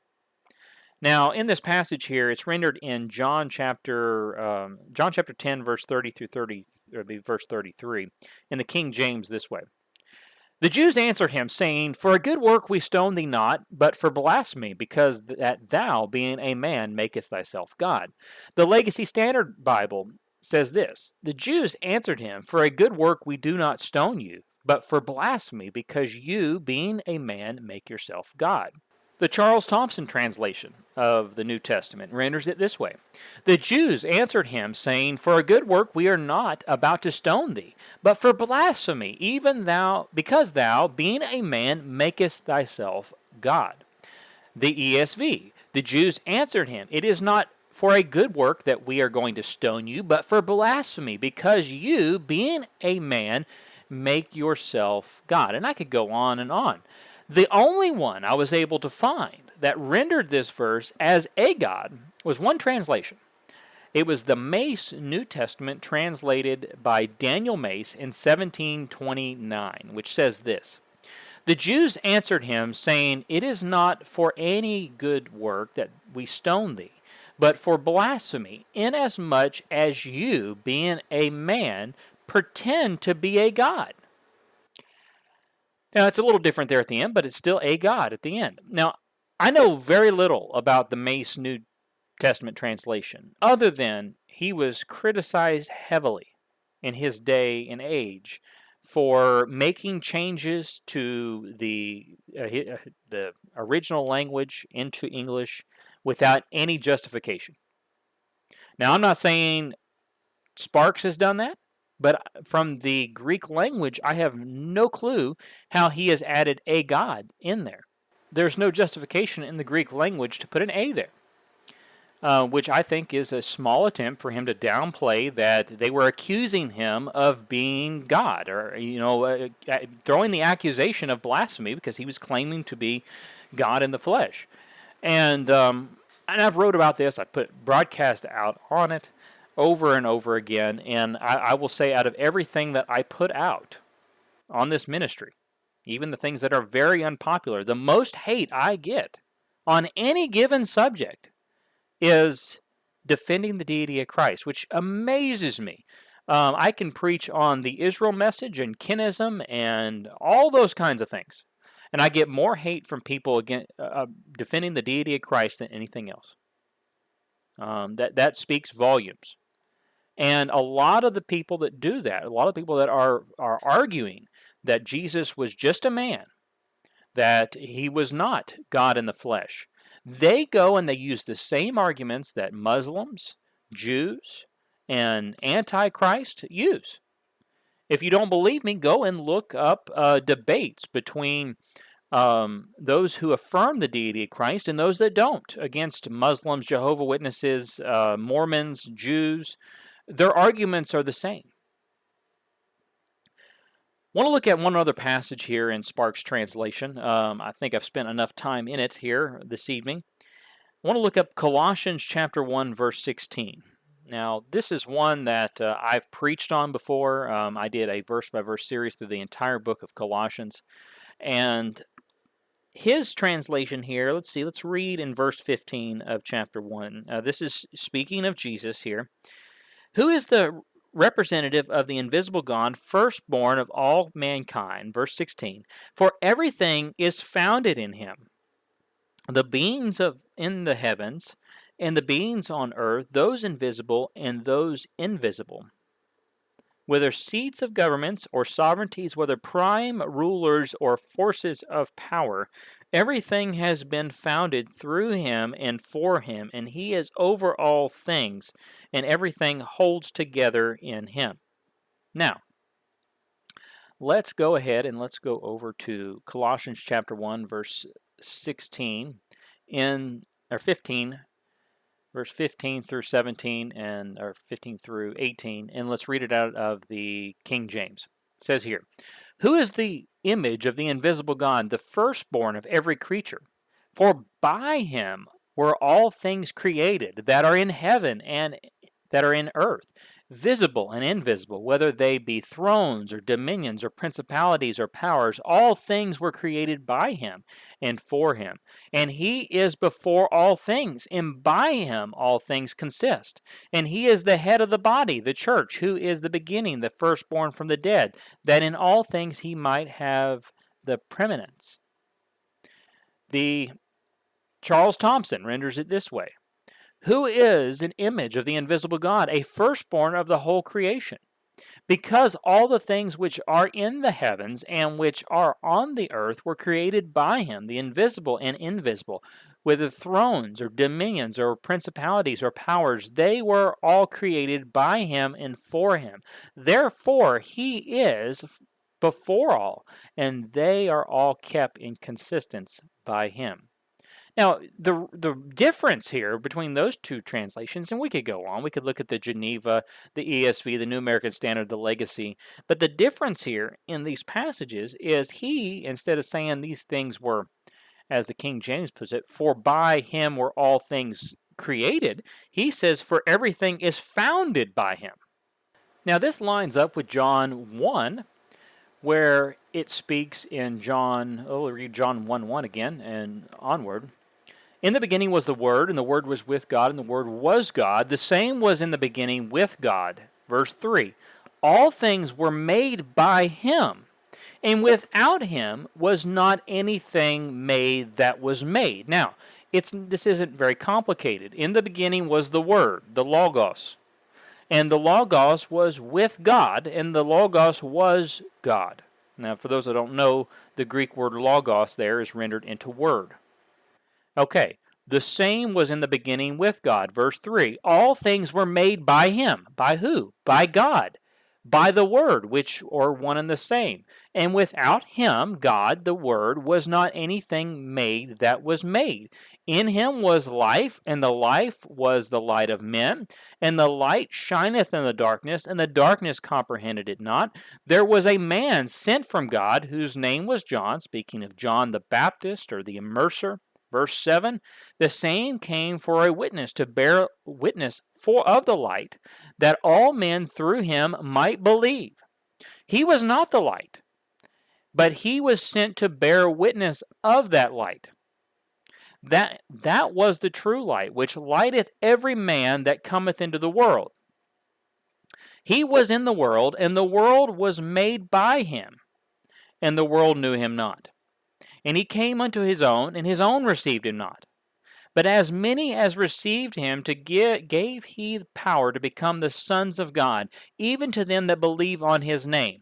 Now, in this passage here, it's rendered in John chapter 10, verse 30 through 30, or verse 33, in the King James this way. The Jews answered him, saying, For a good work we stone thee not, but for blasphemy, because that thou, being a man, makest thyself God. The Legacy Standard Bible says this, The Jews answered him, For a good work we do not stone you, but for blasphemy, because you, being a man, make yourself God. The Charles Thompson translation of the New Testament renders it this way. The Jews answered him, saying, For a good work we are not about to stone thee, but for blasphemy, even thou, because thou, being a man, makest thyself God. The ESV. The Jews answered him, It is not for a good work that we are going to stone you, but for blasphemy, because you, being a man, make yourself God. And I could go on and on. The only one I was able to find that rendered this verse as a God was one translation. It was the Mace New Testament translated by Daniel Mace in 1729, which says this: "The Jews answered him, saying, It is not for any good work that we stone thee, but for blasphemy, inasmuch as you, being a man, pretend to be a god." Now, it's a little different there at the end, but it's still a god at the end. Now, I know very little about the Mace New Testament translation, other than he was criticized heavily in his day and age for making changes to the original language into English without any justification. Now, I'm not saying Sparks has done that, but from the Greek language, I have no clue how he has added a god in there. There's no justification in the Greek language to put an a there. Which I think is a small attempt for him to downplay that they were accusing him of being God, or throwing the accusation of blasphemy because he was claiming to be God in the flesh. And I've wrote about this. I put broadcast out on it over and over again. And I will say, out of everything that I put out on this ministry, even the things that are very unpopular, the most hate I get on any given subject is defending the deity of Christ, which amazes me. I can preach on the Israel message and Kinism and all those kinds of things, and I get more hate from people defending the deity of Christ than anything else. That speaks volumes. And a lot of the people that do that, a lot of people that are arguing that Jesus was just a man, that he was not God in the flesh, they go and they use the same arguments that Muslims, Jews, and Antichrist use. If you don't believe me, go and look up debates between those who affirm the deity of Christ and those that don't, against Muslims, Jehovah's Witnesses, Mormons, Jews. Their arguments are the same. I want to look at one other passage here in Sparks' translation. I think I've spent enough time in it here this evening. I want to look up Colossians chapter 1, verse 16. Now, this is one that I've preached on before. I did a verse-by-verse series through the entire book of Colossians. And his translation here, let's read in verse 15 of chapter 1. This is speaking of Jesus here. "Who is the representative of the invisible God, firstborn of all mankind." Verse 16. "For everything is founded in him. The beings in the heavens and the beings on earth, those invisible and those invisible, whether seats of governments or sovereignties, whether prime rulers or forces of power, everything has been founded through him and for him, and he is over all things, and everything holds together in him." Now, let's go ahead and let's go over to Colossians chapter 1, verse 16 or 15, verse 15 through 17, or 15 through 18, and let's read it out of the King James. It says here, "Who is the image of the invisible God, the firstborn of every creature? For by him were all things created that are in heaven and that are in earth, visible and invisible, whether they be thrones or dominions or principalities or powers. All things were created by him and for him. And he is before all things, and by him all things consist. And he is the head of the body, the church, who is the beginning, the firstborn from the dead, that in all things he might have the preeminence." The Charles Thompson renders it this way: "Who is an image of the invisible God, a firstborn of the whole creation? Because all the things which are in the heavens and which are on the earth were created by him, the invisible and invisible, whether thrones or dominions or principalities or powers, they were all created by him and for him. Therefore he is before all, and they are all kept in consistence by him." Now, the difference here between those two translations, and we could go on, we could look at the Geneva, the ESV, the New American Standard, the Legacy, but the difference here in these passages is he, instead of saying these things were, as the King James puts it, for by him were all things created, he says, for everything is founded by him. Now, this lines up with John 1, where it speaks in John, we'll read John 1:1 again and onward. In the beginning was the Word, and the Word was with God, and the Word was God. The same was in the beginning with God. Verse 3, all things were made by him, and without him was not anything made that was made. Now, this isn't very complicated. In the beginning was the Word, the Logos. And the Logos was with God, and the Logos was God. Now, for those that don't know, the Greek word Logos there is rendered into Word. Okay, the same was in the beginning with God. Verse 3, all things were made by him. By who? By God. By the Word, which are one and the same. And without him, God, the Word, was not anything made that was made. In him was life, and the life was the light of men. And the light shineth in the darkness, and the darkness comprehended it not. There was a man sent from God, whose name was John, speaking of John the Baptist, or the Immerser. Verse 7, the same came for a witness, to bear witness of the light, that all men through him might believe. He was not the light, but he was sent to bear witness of that light. That was the true light, which lighteth every man that cometh into the world. He was in the world, and the world was made by him, and the world knew him not. And he came unto his own, and his own received him not. But as many as received him, gave he power to become the sons of God, even to them that believe on his name,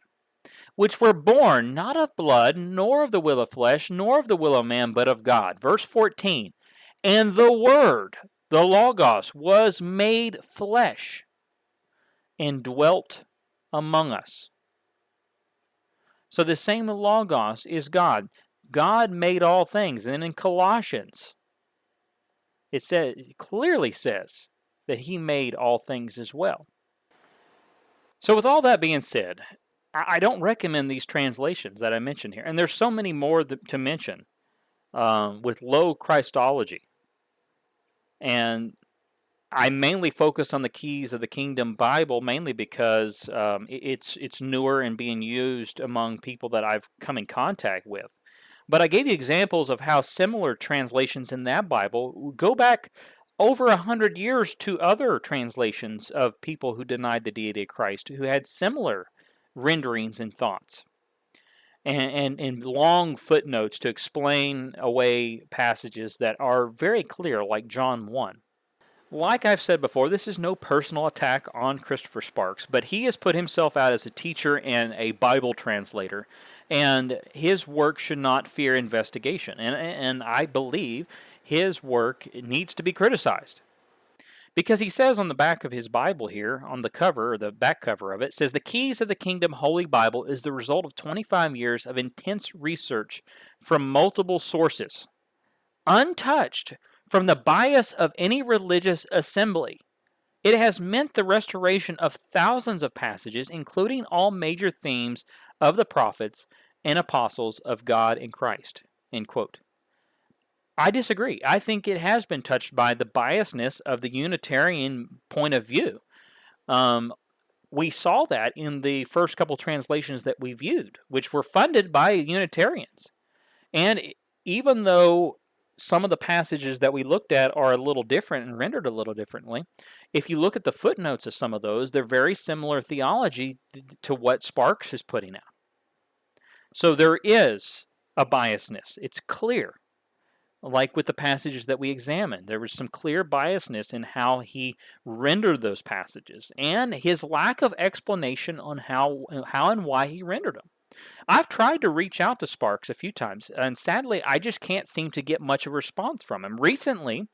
which were born not of blood, nor of the will of flesh, nor of the will of man, but of God. Verse 14, and the Word, the Logos, was made flesh, and dwelt among us. So the same Logos is God. God made all things. And then in Colossians, it clearly says that he made all things as well. So with all that being said, I don't recommend these translations that I mentioned here. And there's so many more to mention with low Christology. And I mainly focus on the Keys of the Kingdom Bible, mainly because it's newer and being used among people that I've come in contact with. But I gave you examples of how similar translations in that Bible go back over 100 years to other translations of people who denied the deity of Christ, who had similar renderings and thoughts, and long footnotes to explain away passages that are very clear, like John 1. Like I've said before, this is no personal attack on Christopher Sparks, but he has put himself out as a teacher and a Bible translator, and his work should not fear investigation. And I believe his work needs to be criticized. Because he says on the back of his Bible here, on the cover, or the back cover of it, says, the Keys of the Kingdom Holy Bible is the result of 25 years of intense research from multiple sources, untouched from the bias of any religious assembly. It has meant the restoration of thousands of passages, including all major themes of the prophets and apostles of God in Christ. End quote. I disagree. I think it has been touched by the biasness of the Unitarian point of view. We saw that in the first couple translations that we viewed, which were funded by Unitarians. And even though some of the passages that we looked at are a little different and rendered a little differently, if you look at the footnotes of some of those, they're very similar theology to what Sparks is putting out. So there is a biasness. It's clear. Like with the passages that we examined, there was some clear biasness in how he rendered those passages and his lack of explanation on how and why he rendered them. I've tried to reach out to Sparks a few times, and sadly, I just can't seem to get much of a response from him. Recently,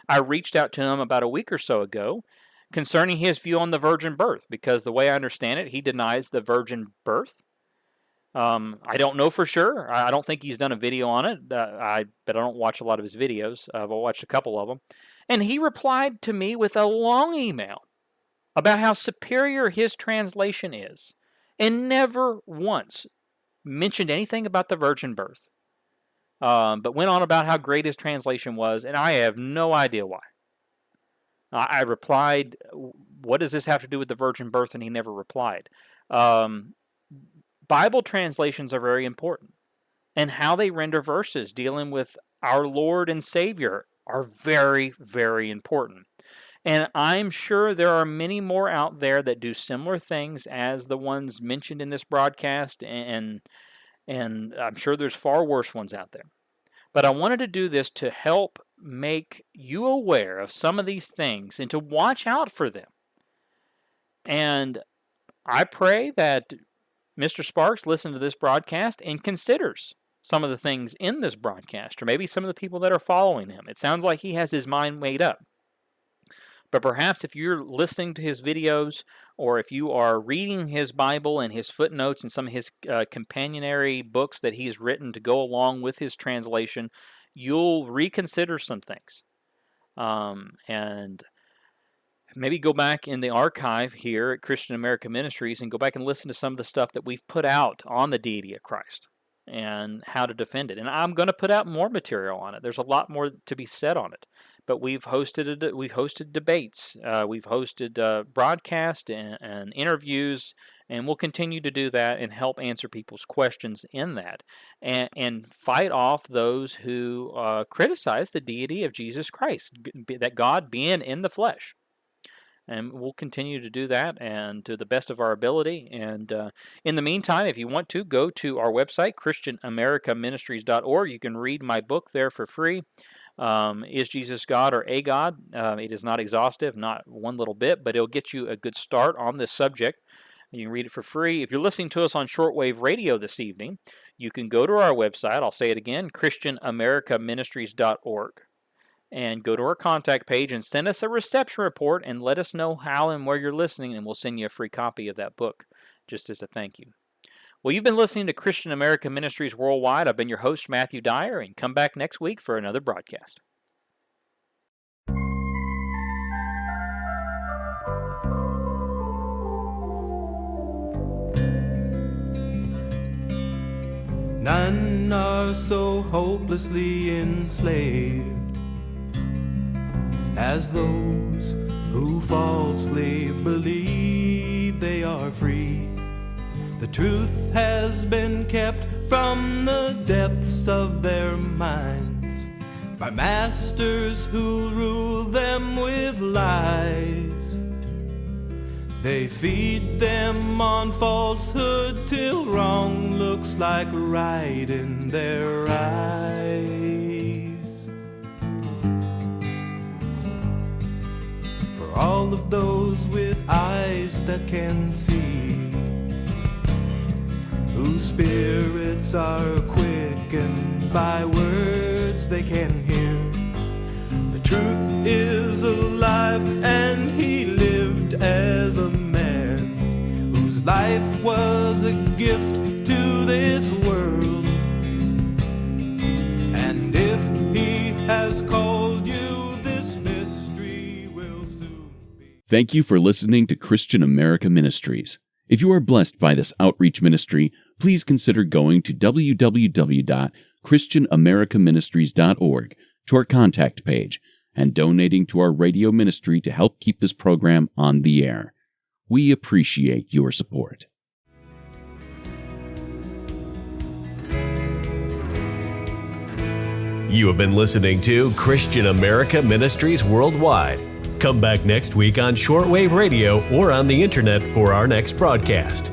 I reached out to him about a week or so ago concerning his view on the virgin birth, because the way I understand it, he denies the virgin birth. I don't know for sure. I don't think he's done a video on it. But I don't watch a lot of his videos. I've watched a couple of them. And he replied to me with a long email about how superior his translation is, and never once mentioned anything about the virgin birth, but went on about how great his translation was, and I have no idea why. I replied, what does this have to do with the virgin birth? And he never replied. Bible translations are very important, and how they render verses dealing with our Lord and Savior are very, very important. And I'm sure there are many more out there that do similar things as the ones mentioned in this broadcast, and I'm sure there's far worse ones out there. But I wanted to do this to help make you aware of some of these things and to watch out for them. And I pray that Mr. Sparks listens to this broadcast and considers some of the things in this broadcast, or maybe some of the people that are following him. It sounds like he has his mind made up. But perhaps if you're listening to his videos, or if you are reading his Bible and his footnotes and some of his companionary books that he's written to go along with his translation, you'll reconsider some things. And maybe go back in the archive here at Christian America Ministries and go back and listen to some of the stuff that we've put out on the deity of Christ and how to defend it. And I'm going to put out more material on it. There's a lot more to be said on it. But we've hosted debates, we've hosted broadcasts and interviews, and we'll continue to do that and help answer people's questions in that, and fight off those who criticize the deity of Jesus Christ, that God being in the flesh. And we'll continue to do that, and to the best of our ability. And in the meantime, if you want to, go to our website, ChristianAmericaMinistries.org. You can read my book there for free. Is Jesus God or a God? It is not exhaustive, not one little bit, but it'll get you a good start on this subject. You can read it for free. If you're listening to us on Shortwave Radio this evening, you can go to our website. I'll say it again, ChristianAmericaMinistries.org. And go to our contact page and send us a reception report and let us know how and where you're listening, and we'll send you a free copy of that book just as a thank you. Well, you've been listening to Christian America Ministries Worldwide. I've been your host, Matthew Dyer, and come back next week for another broadcast. None are so hopelessly enslaved as those who falsely believe they are free. The truth has been kept from the depths of their minds by masters who rule them with lies. They feed them on falsehood till wrong looks like right in their eyes. For all of those with eyes that can see, whose spirits are quickened by words they can hear, the truth is alive, and he lived as a man whose life was a gift to this world. And if he has called you, this mystery will soon be. Thank you for listening to Christian America Ministries. If you are blessed by this outreach ministry, please consider going to www.christianamericaministries.org to our contact page and donating to our radio ministry to help keep this program on the air. We appreciate your support. You have been listening to Christian America Ministries Worldwide. Come back next week on Shortwave Radio or on the internet for our next broadcast.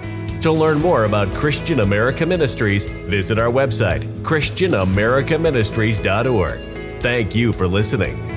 To learn more about Christian America Ministries, visit our website, ChristianAmericaMinistries.org. Thank you for listening.